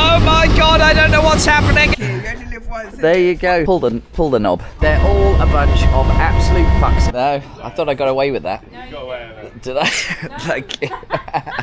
Oh my god, I don't know what's happening. There you go. Pull the knob. They're all a bunch of absolute fucks. No, I thought I got away with that. You got away with it. Did I? Thank you.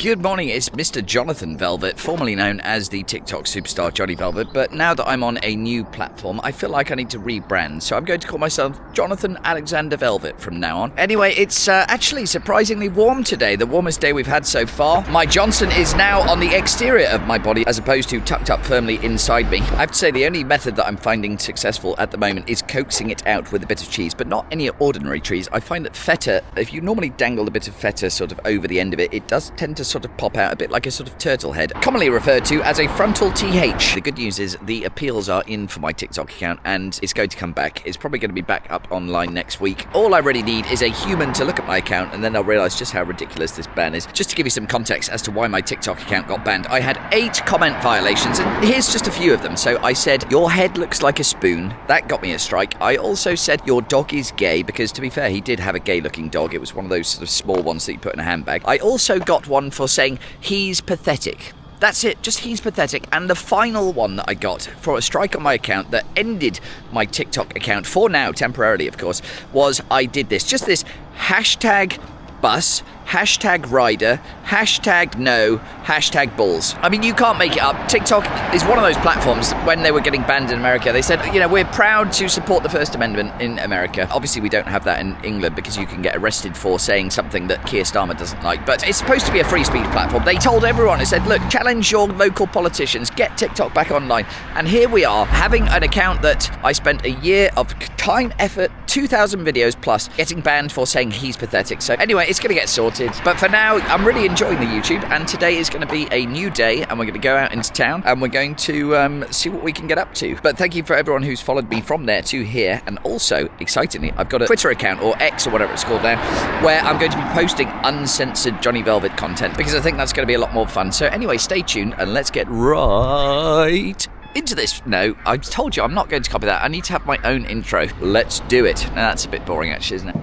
Good morning, it's Mr. Jonathan Velvet, formerly known as the TikTok superstar Johnny Velvet, but now that I'm on a new platform, I feel like I need to rebrand, so I'm going to call myself Jonathan Alexander Velvet from now on. Anyway, it's actually surprisingly warm today, the warmest day we've had so far. My Johnson is now on the exterior of my body, as opposed to tucked up firmly inside me. I have to say, the only method that I'm finding successful at the moment is coaxing it out with a bit of cheese, but not any ordinary cheese. I find that feta, if you normally dangle a bit of feta sort of over the end of it, it does tend to sort of pop out a bit like a sort of turtle head, commonly referred to as a frontal TH. The good news is the appeals are in for my TikTok account and it's going to come back. It's probably going to be back up online next week. All I really need is a human to look at my account and then I'll realise just how ridiculous this ban is. Just to give you some context as to why my TikTok account got banned, I had 8 comment violations and here's just a few of them. So I said, your head looks like a spoon. That got me a strike. I also said, your dog is gay, because to be fair, he did have a gay looking dog. It was one of those sort of small ones that you put in a handbag. I also got one for saying, he's pathetic. That's it, just he's pathetic. And the final one that I got for a strike on my account that ended my TikTok account, for now, temporarily of course, was I did this. Just this hashtag bus, hashtag rider, hashtag no, hashtag balls. I mean, you can't make it up. TikTok is one of those platforms that when they were getting banned in America, they said, you know, we're proud to support the First Amendment in America. Obviously, we don't have that in England because you can get arrested for saying something that Keir Starmer doesn't like. But it's supposed to be a free speech platform. They told everyone, it said, look, challenge your local politicians, get TikTok back online. And here we are, having an account that I spent a year of time, effort, 2,000 videos plus, getting banned for saying he's pathetic. So anyway, it's going to get sorted. But for now, I'm really enjoying the YouTube, and today is going to be a new day, and we're going to go out into town, and we're going to see what we can get up to. But thank you for everyone who's followed me from there to here, and also, excitingly, I've got a Twitter account, or X, or whatever it's called now, where I'm going to be posting uncensored Johnny Velvet content, because I think that's going to be a lot more fun. So anyway, stay tuned, and let's get right into this. No, I told you I'm not going to copy that. I need to have my own intro. Let's do it. Now, that's a bit boring, actually, isn't it?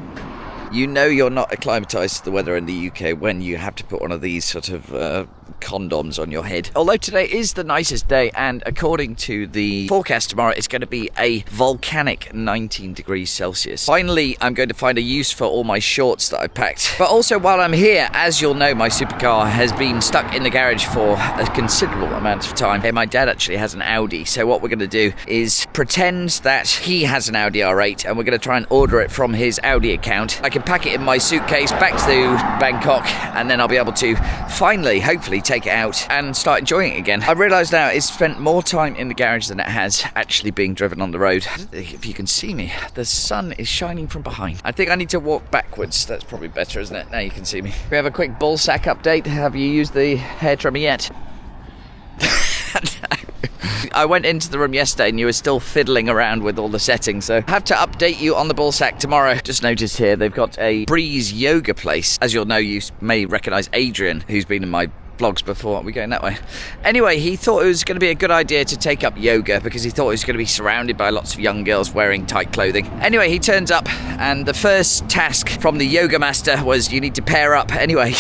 You know you're not acclimatised to the weather in the UK when you have to put one of these sort of condoms on your head. Although today is the nicest day, and according to the forecast tomorrow, it's going to be a volcanic 19 degrees Celsius. Finally, I'm going to find a use for all my shorts that I packed. But also, while I'm here, as you'll know, my supercar has been stuck in the garage for a considerable amount of time. My dad actually has an Audi, so what we're going to do is pretend that he has an Audi R8, and we're going to try and order it from his Audi account. I can pack it in my suitcase back to Bangkok, and then I'll be able to finally, hopefully, take it out and start enjoying it again. I realise now it's spent more time in the garage than it has actually being driven on the road. If you can see me, the sun is shining from behind. I think I need to walk backwards. That's probably better, isn't it? Now you can see me. We have a quick ball sack update. Have you used the hair trimmer yet? I went into the room yesterday and you were still fiddling around with all the settings, so I have to update you on the ball sack tomorrow. Just noticed here they've got a Breeze yoga place. As you'll know, you may recognise Adrian, who's been in my vlogs before. Are we going that way? Anyway, he thought it was going to be a good idea to take up yoga because he thought he was going to be surrounded by lots of young girls wearing tight clothing. Anyway, he turns up and the first task from the yoga master was you need to pair up. Anyway,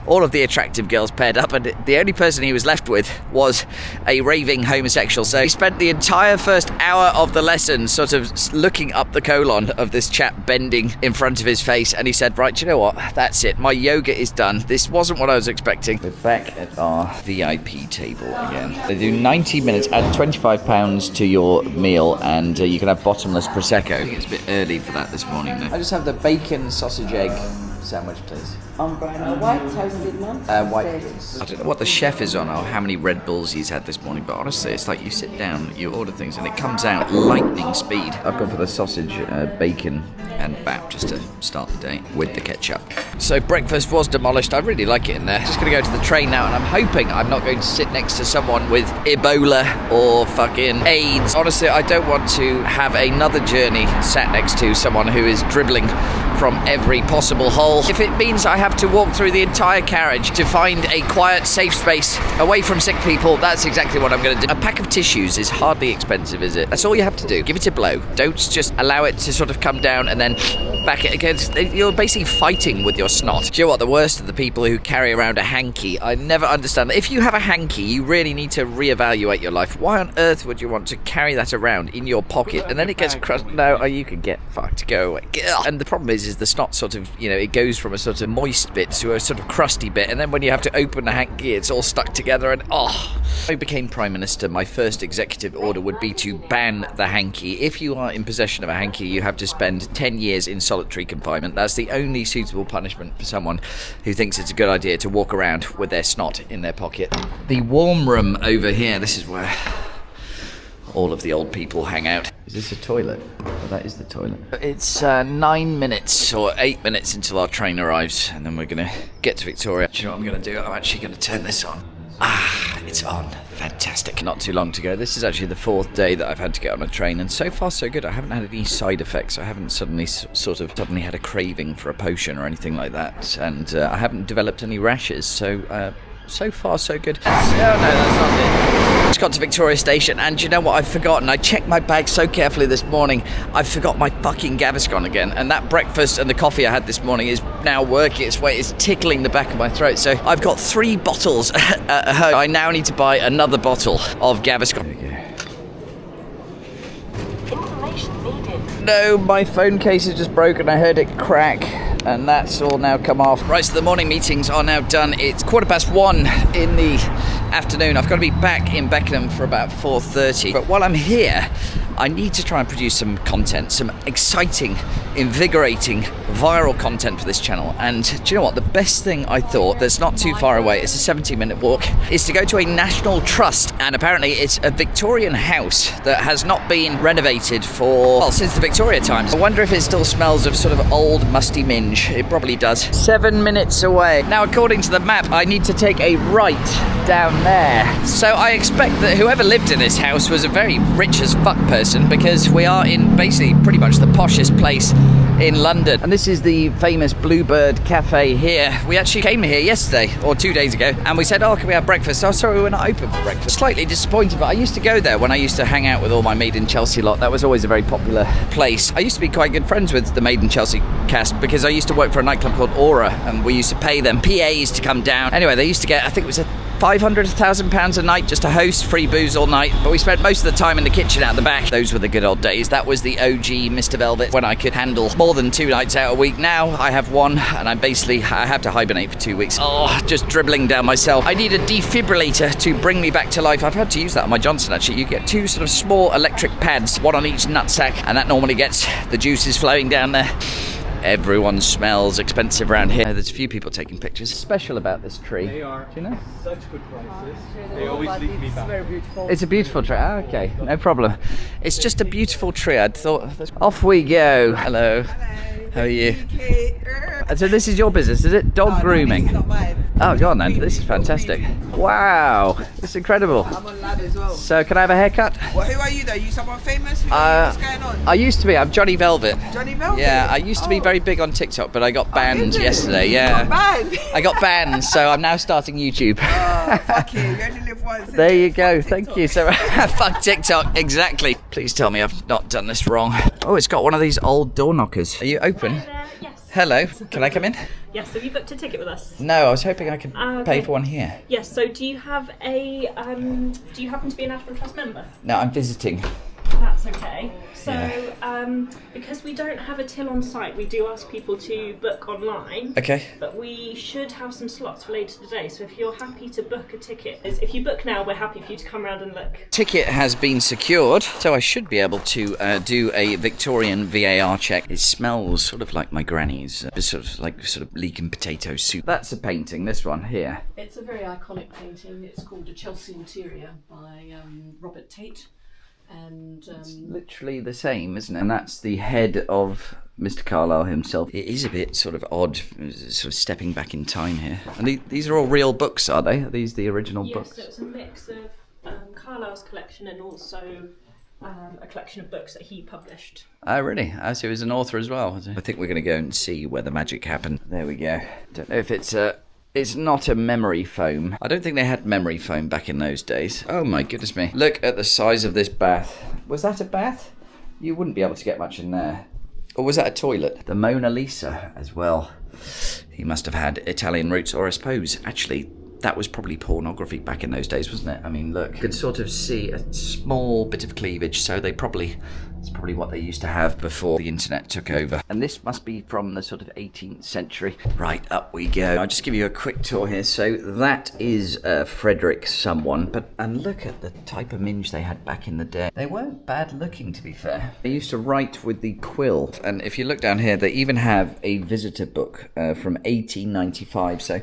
all of the attractive girls paired up and the only person he was left with was a raving homosexual. So he spent the entire first hour of the lesson sort of looking up the colon of this chap bending in front of his face, and he said, right, do you know what? That's it. My yoga is done. This wasn't what I was expecting. We're back at our VIP table again. They do 90 minutes, add £25 to your meal, and you can have bottomless Prosecco. I think it's a bit early for that this morning, though. I just have the bacon sausage egg sandwich, please. White toasted ones? White. I don't know what the chef is on or how many Red Bulls he's had this morning, but honestly, it's like you sit down, you order things, and it comes out lightning speed. I've gone for the sausage, bacon, and bap just to start the day with the ketchup. So breakfast was demolished. I really like it in there. Just going to go to the train now, and I'm hoping I'm not going to sit next to someone with Ebola or fucking AIDS. Honestly, I don't want to have another journey sat next to someone who is dribbling from every possible hole. If it means I have to walk through the entire carriage to find a quiet, safe space away from sick people, that's exactly what I'm going to do. A pack of tissues is hardly expensive, is it? That's all you have to do. Give it a blow. Don't just allow it to sort of come down and then back it against. You're basically fighting with your snot. Do you know what? The worst of the people who carry around a hanky, I never understand that. If you have a hanky, you really need to reevaluate your life. Why on earth would you want to carry that around in your pocket and then it gets crushed? No, you can get fucked. Go away. And the problem is the snot sort of, it goes from a sort of moist bit to a sort of crusty bit, and then when you have to open the hanky, it's all stuck together. And if I became Prime Minister, my first executive order would be to ban the hanky. If you are in possession of a hanky, you have to spend 10 years in solitary confinement. That's the only suitable punishment for someone who thinks it's a good idea to walk around with their snot in their pocket. The warm room over here, this is where all of the old people hang out. Is this a toilet? Oh, that is the toilet. It's 9 minutes or 8 minutes until our train arrives, and then we're going to get to Victoria. Do you know what I'm going to do? I'm actually going to turn this on. It's on. Fantastic. Not too long to go. This is actually the 4th day that I've had to get on a train, and so far so good. I haven't had any side effects. I haven't suddenly had a craving for a potion or anything like that, and I haven't developed any rashes, so far so good. Oh no, that's not it. Just got to Victoria Station, and do you know what I've forgotten? I checked my bag so carefully this morning. I forgot my fucking Gaviscon again, and that breakfast and the coffee I had this morning is now working its way. It's tickling the back of my throat. So I've got 3 bottles at home. I now need to buy another bottle of Gaviscon. Information needed. No, my phone case is just broken. I heard it crack, and that's all now come off. Right, so the morning meetings are now done. It's 1:15 in the afternoon. I've got to be back in Beckenham for about 4:30. But while I'm here, I need to try and produce some content, some exciting, invigorating, viral content for this channel. And do you know what? The best thing I thought that's not too far away, it's a 17-minute walk, is to go to a national trust. And apparently it's a Victorian house that has not been renovated since the Victoria times. I wonder if it still smells of sort of old musty minge. It probably does. 7 minutes away. Now, according to the map, I need to take a right down there. So I expect that whoever lived in this house was a very rich as fuck person, because we are in basically pretty much the poshest place in London. And this is the famous Bluebird Cafe here. We actually came here yesterday or 2 days ago, and we said, can we have breakfast? Oh, sorry, we're not open for breakfast. Slightly disappointed, but I used to go there when I used to hang out with all my Made in Chelsea lot. That was always a very popular place. I used to be quite good friends with the Made in Chelsea cast, because I used to work for a nightclub called Aura, and we used to pay them PAs to come down. Anyway, they used to get, I think it was £500,000 a night just to host, free booze all night, but we spent most of the time in the kitchen out the back. Those were the good old days. That was the OG Mr. Velvet, when I could handle more than 2 nights out a week. Now I have 1, and I have to hibernate for 2 weeks. Just dribbling down myself. I need a defibrillator to bring me back to life. I've had to use that on my Johnson, actually. You get 2 sort of small electric pads, 1 on each nutsack, and that normally gets the juices flowing down there. Everyone smells expensive around here. There's a few people taking pictures. Special about this tree. They are. Do you know? Such good prices. They always leave me back. Very beautiful. It's a beautiful tree. Okay, no problem. It's just a beautiful tree. I'd thought. Off we go. Hello. How are you? So this is your business, is it? Dog grooming. It's not mine. Oh, go on then. This is fantastic. Wow, it's incredible. I'm on lad as well. So can I have a haircut? Well, who are you though? You someone famous? What's going on? I used to be. I'm Johnny Velvet. Johnny Velvet? Yeah, I used to be very big on TikTok, but I got banned yesterday. Yeah. Banned? I got banned, so I'm now starting YouTube. Fuck you. You only live once. There you go. Thank you. So, fuck TikTok. Exactly. Please tell me I've not done this wrong. Oh, it's got one of these old door knockers. Are you open? Yes. Hello. Can I come in? Yes, have you booked a ticket with us? No, I was hoping I could okay. pay for one here. Yes, so do you have a, do you happen to be a National Trust member? No, I'm visiting. That's okay. So, Yeah. because we don't have a till on site, we do ask people to book online. Okay. But we should have some slots for later today, so if you're happy to book a ticket, if you book now, we're happy for you to come around and look. Ticket has been secured, so I should be able to do a Victorian VAR check. It smells sort of like my granny's, sort of leaking potato soup. That's a painting, this one here. It's a very iconic painting. It's called A Chelsea Interior by Robert Tate. And It's literally the same, isn't it? And that's the head of Mr. Carlyle himself. It is a bit sort of odd, sort of stepping back in time here. And these are all real books, are they? Are these the original books? Yes, so it's a mix of Carlyle's collection and also a collection of books that he published. Oh, really? Oh, so he was an author as well. Was he? I think we're going to go and see where the magic happened. There we go. Don't know if it's not a memory foam. I don't think they had memory foam back in those days. Oh my goodness me. Look at the size of this bath. Was that a bath? You wouldn't be able to get much in there. Or was that a toilet? The Mona Lisa as well. He must have had Italian roots, or I suppose, actually, that was probably pornography back in those days, wasn't it? I mean, look, you could sort of see a small bit of cleavage, so it's probably what they used to have before the internet took over. And this must be from the sort of 18th century. Right, up we go. I'll just give you a quick tour here. So that is Frederick someone, and look at the type of minge they had back in the day. They weren't bad looking, to be fair. They used to write with the quill. And if you look down here, they even have a visitor book from 1895. So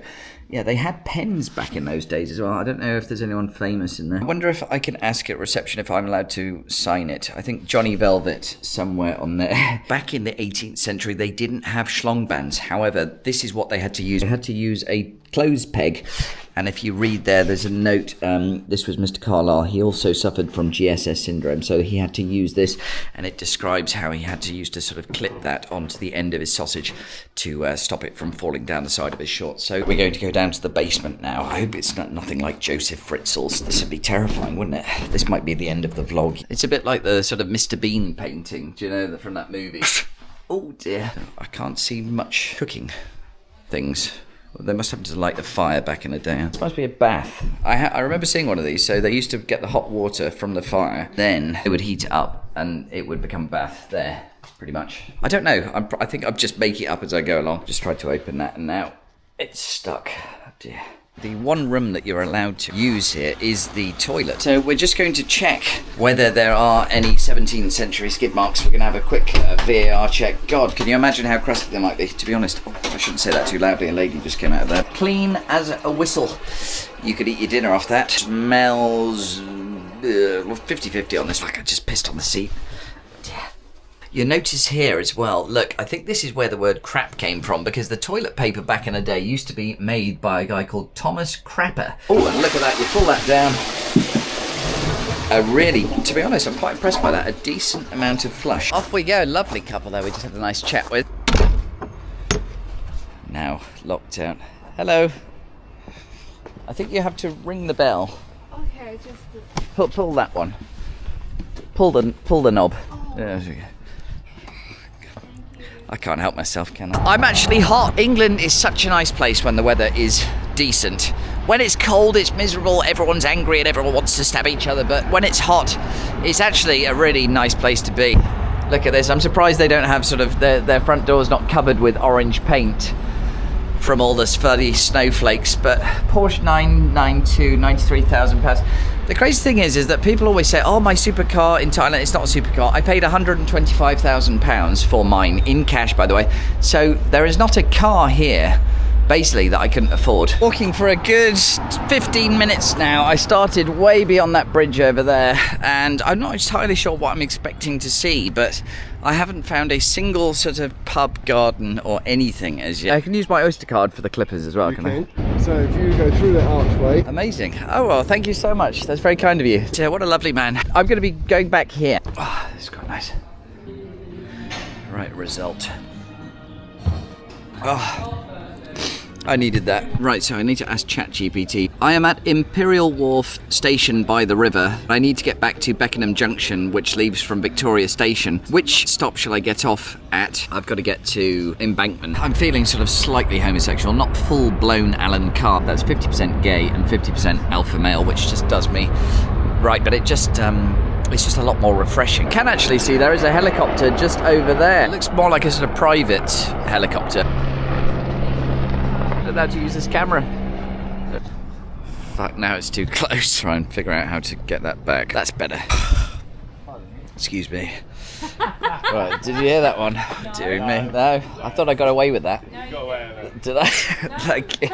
yeah, they had pens back in those days as well. I don't know if there's anyone famous in there. I wonder if I can ask at reception if I'm allowed to sign it. I think Johnny Velvet somewhere on there. Back in the 18th century, they didn't have schlongbands. However, this is what they had to use. They had to use a clothes peg. And if you read there, there's a note. This was Mr. Carlyle. He also suffered from GSS syndrome, so he had to use this. And it describes how he had to use to sort of clip that onto the end of his sausage to stop it from falling down the side of his shorts. So we're going to go down to the basement now. I hope it's nothing like Joseph Fritzl's. This would be terrifying, wouldn't it? This might be the end of the vlog. It's a bit like the sort of Mr. Bean painting, do you know, from that movie? Oh dear. I can't see much cooking things. They must have to light the fire back in the day. This must be a bath. I remember seeing one of these. So they used to get the hot water from the fire. Then they would heat it up and it would become a bath there, pretty much. I don't know. I think I'm just making it up as I go along. Just tried to open that and now it's stuck. Oh dear. The one room that you're allowed to use here is the toilet. So we're just going to check whether there are any 17th century skid marks. We're going to have a quick VAR check. God, can you imagine how crusty they might be? To be honest, I shouldn't say that too loudly. A lady just came out of there. Clean as a whistle. You could eat your dinner off that. Smells 50-50 on this. Like I just pissed on the seat. You'll notice here as well, look, I think this is where the word crap came from, because the toilet paper back in the day used to be made by a guy called Thomas Crapper. Oh, and look at that, you pull that down. Really, to be honest, I'm quite impressed by that. A decent amount of flush. Off we go, lovely couple though, we just had a nice chat with. Now, locked down. Hello. I think you have to ring the bell. Okay, just... Pull that one. Pull the knob. Oh. There we go. I can't help myself, can I? I'm actually hot. England is such a nice place when the weather is decent. When it's cold, it's miserable, everyone's angry and everyone wants to stab each other, but when it's hot, it's actually a really nice place to be. Look at this, I'm surprised they don't have sort of their front doors not covered with orange paint from all this fuzzy snowflakes, but Porsche 992, £93,000. The crazy thing is that people always say, oh, my supercar in Thailand, it's not a supercar. I paid £125,000 for mine, in cash, by the way. So there is not a car here, basically, that I couldn't afford. Walking for a good 15 minutes now. I started way beyond that bridge over there, and I'm not entirely sure what I'm expecting to see, but I haven't found a single sort of pub, garden, or anything as yet. I can use my Oyster card for the clippers as well, can I? So if you go through that archway. Amazing. Oh, well, thank you so much. That's very kind of you. So, what a lovely man. I'm going to be going back here. Oh, this is quite nice. Right, result. Oh, I needed that. Right, so I need to ask ChatGPT. I am at Imperial Wharf Station by the river. I need to get back to Beckenham Junction, which leaves from Victoria Station. Which stop shall I get off at? I've got to get to Embankment. I'm feeling sort of slightly homosexual, not full-blown Alan Carr. That's 50% gay and 50% alpha male, which just does me right, but it's just a lot more refreshing. Can actually see there is a helicopter just over there. It looks more like a sort of private helicopter. Allowed to use this camera. Fuck, now it's too close. Try and figure out how to get that back. That's better. Excuse me. Right, did you hear that one? Dear me. No, I thought I got away with that. You got away with it. Did I? Thank you.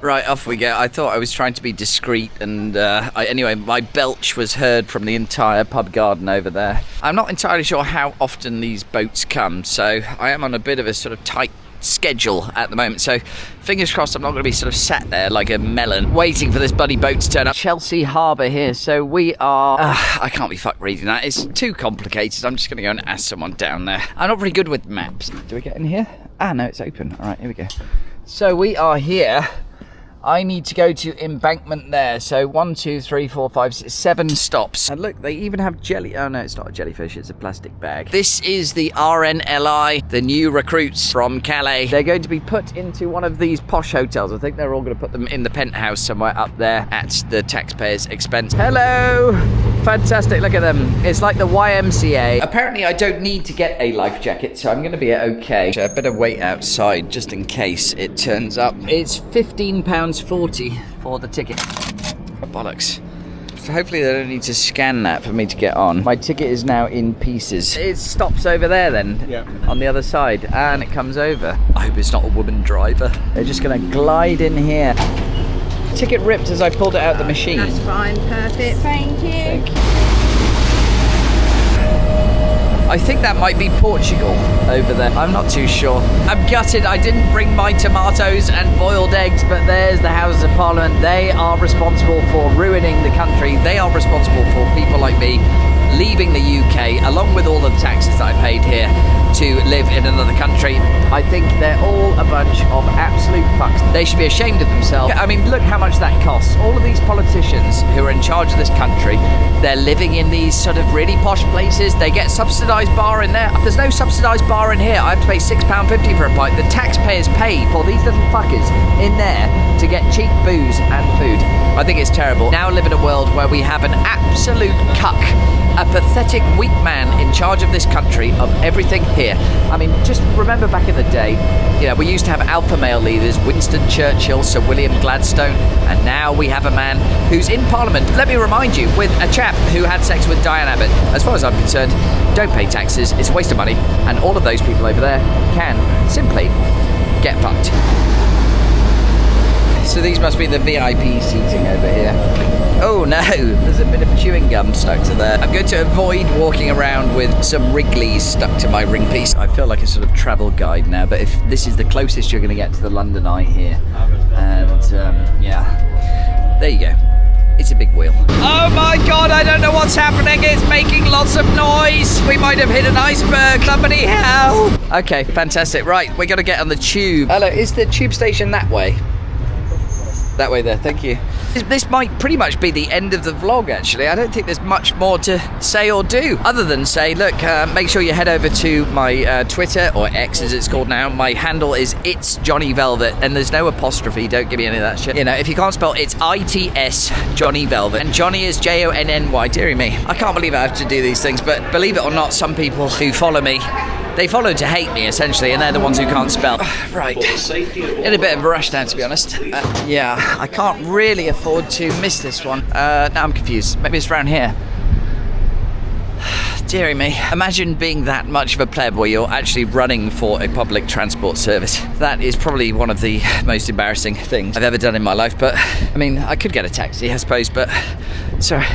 Right, off we go. I thought I was trying to be discreet, and anyway, my belch was heard from the entire pub garden over there. I'm not entirely sure how often these boats come, so I am on a bit of a sort of tight schedule at the moment. So fingers crossed I'm not going to be sort of sat there like a melon waiting for this bloody boat to turn up. Chelsea Harbour here. So we are... I can't be fucked reading that. It's too complicated. I'm just going to go and ask someone down there. I'm not very good with maps. Do we get in here? Ah, no, it's open. All right, here we go. So we are here. I need to go to embankment there. So 1, 2, 3, 4, 5, 6, 7 stops. And look, they even have jelly. Oh no, it's not a jellyfish, it's a plastic bag. This is the RNLI, the new recruits from Calais. They're going to be put into one of these posh hotels. I think they're all going to put them in the penthouse somewhere up there at the taxpayers' expense. Hello! Fantastic, look at them. It's like the YMCA. Apparently I don't need to get a life jacket, so I'm going to be okay. So I better wait outside just in case it turns up. It's £15.40 for the ticket. Oh, bollocks. Hopefully they don't need to scan that for me to get on. My ticket is now in pieces. It stops over there then, on the other side, and it comes over. I hope it's not a woman driver. They're just going to glide in here. Ticket ripped as I pulled it out the machine. That's fine, perfect, thank you. Thank you. I think that might be Portugal over there. I'm not too sure. I'm gutted I didn't bring my tomatoes and boiled eggs, but there's the Houses of Parliament. They are responsible for ruining the country. They are responsible for people like me leaving the UK, along with all the taxes that I paid here to live in another country. I think they're all a bunch of absolute fucks. They should be ashamed of themselves. I mean, look how much that costs. All of these politicians who are in charge of this country, they're living in these sort of really posh places. They get subsidised bar in there. There's no subsidised bar in here. I have to pay £6.50 for a pint. The taxpayers pay for these little fuckers in there to get cheap booze and food. I think it's terrible. Now live in a world where we have an absolute cuck, a pathetic weak man in charge of this country, of everything here. I mean, just remember back in the day, you know, we used to have alpha male leaders, Winston Churchill, Sir William Gladstone, and now we have a man who's in Parliament, let me remind you, with a chap who had sex with Diane Abbott. As far as I'm concerned, don't pay taxes, it's a waste of money, and all of those people over there can simply get fucked. So these must be the VIP seating over here. Oh no, there's a bit of chewing gum stuck to there. I'm going to avoid walking around with some Wrigley's stuck to my ring piece. I feel like a sort of travel guide now, but if this is the closest you're going to get to the London Eye here. And yeah, there you go. It's a big wheel. Oh my god, I don't know what's happening. It's making lots of noise. We might have hit an iceberg. Somebody help. Okay, fantastic. Right, we got to get on the tube. Hello, is the tube station that way? That way there, thank you. This might pretty much be the end of the vlog, actually. I don't think there's much more to say or do, other than say, look, make sure you head over to my Twitter, or X as it's called now. My handle is It's Johnny Velvet, and there's no apostrophe, don't give me any of that shit. You know, if you can't spell, it's ITS Johnny Velvet, and Johnny is Jonny, dearie me. I can't believe I have to do these things, but believe it or not, some people who follow me, they follow to hate me, essentially, and they're the ones who can't spell. Right. In a bit of a rush now, to be honest. Yeah, I can't really afford to miss this one. Now I'm confused. Maybe it's around here. Dearie me. Imagine being that much of a pleb where you're actually running for a public transport service. That is probably one of the most embarrassing things I've ever done in my life, but, I mean, I could get a taxi, I suppose, but... Sorry.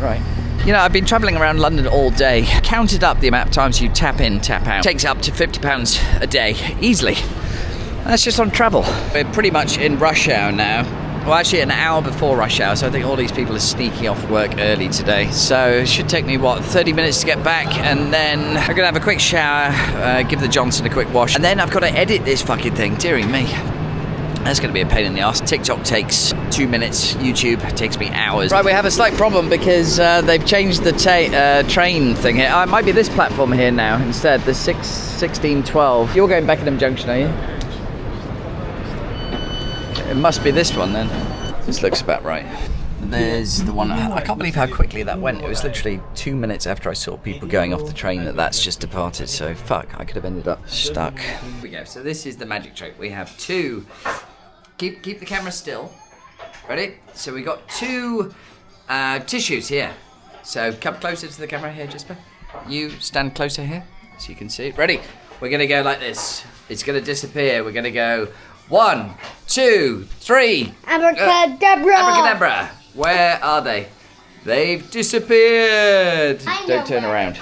Right. You know, I've been travelling around London all day. Counted up the amount of times you tap in, tap out. It takes up to £50 a day, easily. That's just on travel. We're pretty much in rush hour now. Well, actually an hour before rush hour, so I think all these people are sneaking off work early today. So it should take me, 30 minutes to get back, and then I'm gonna have a quick shower, give the Johnson a quick wash, and then I've got to edit this fucking thing, dearie me. That's going to be a pain in the arse. TikTok takes 2 minutes. YouTube takes me hours. Right, we have a slight problem because they've changed the train thing here. It might be this platform here now instead, the 1612. You're going Beckenham Junction, are you? It must be this one then. This looks about right. There's the one. I can't believe how quickly that went. It was literally 2 minutes after I saw people going off the train that's just departed. So fuck, I could have ended up stuck. Here we go. So this is the magic trick. We have two. Keep the camera still. Ready? So we got two tissues here. So come closer to the camera here, Jasper. You stand closer here so you can see it. Ready? We're gonna go like this. It's gonna disappear. We're gonna go 1, 2, 3. Abracadabra! Abracadabra. Where are they? They've disappeared. Don't turn around.